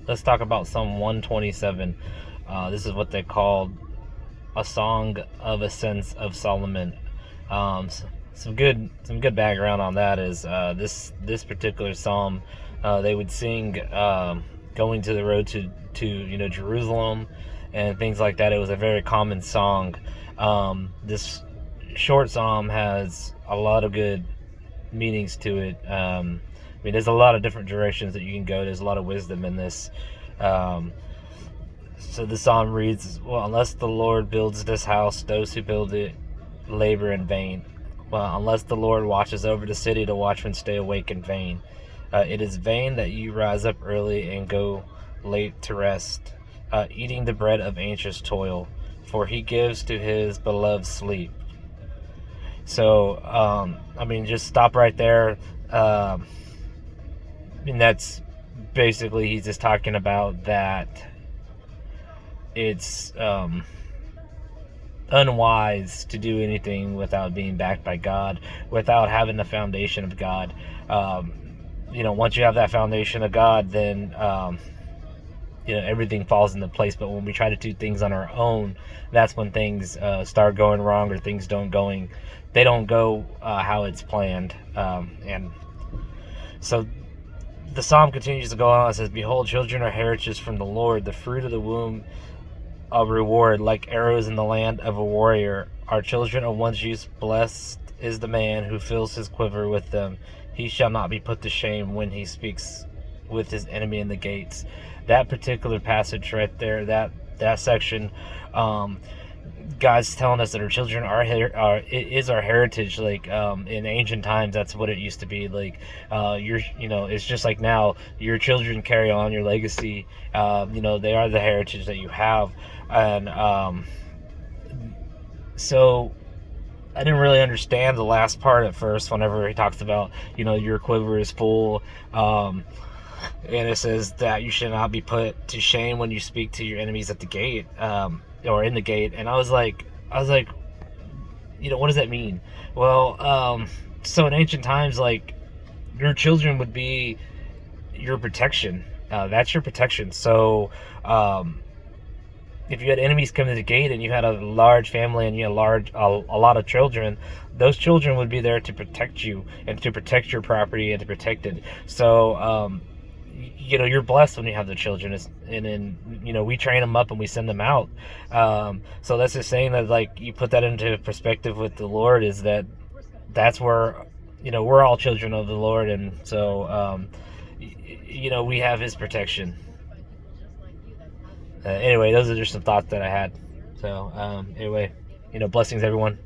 let's talk about Psalm 127. This is what they called a song of ascents of Solomon. Some good background on that is this particular psalm. They would sing going to the road to Jerusalem and things like that. It was a very common song. This short psalm has a lot of good meanings to it. There's a lot of different directions that you can go. There's a lot of wisdom in this. So the psalm reads, well, unless the Lord builds this house, those who build it labor in vain. Well, unless the Lord watches over the city, the watchmen stay awake in vain. It is vain that you rise up early and go late to rest, eating the bread of anxious toil, for he gives to his beloved sleep. So, just stop right there. That's basically, he's just talking about that it's unwise to do anything without being backed by God, without having the foundation of God. Once you have that foundation of God, then everything falls into place. But when we try to do things on our own, that's when things start going wrong, or things don't go how it's planned. And so the psalm continues to go on. It says, behold, children are heritage from the Lord, the fruit of the womb a reward. Like arrows in the land of a warrior are children of one's youth. Blessed is the man who fills his quiver with them. He shall not be put to shame when he speaks with his enemy in the gates. That particular passage right there, that section, God's telling us that our children is our heritage. Like in ancient times, that's what it used to be. Like it's just like now. Your children carry on your legacy. They are the heritage that you have, and so I didn't really understand the last part at first. Whenever he talks about your quiver is full. And it says that you should not be put to shame when you speak to your enemies at the gate, or in the gate. And I was like, what does that mean? Well, so in ancient times, like, your children would be your protection. That's your protection. So, if you had enemies come to the gate and you had a large family and you had a lot of children, those children would be there to protect you and to protect your property and to protect it. So, you're blessed when you have the children, and then we train them up and we send them out. So that's just saying that, like, you put that into perspective with the Lord, is that's where we're all children of the Lord, and so we have His protection. Anyway, those are just some thoughts that I had. So anyway, blessings everyone.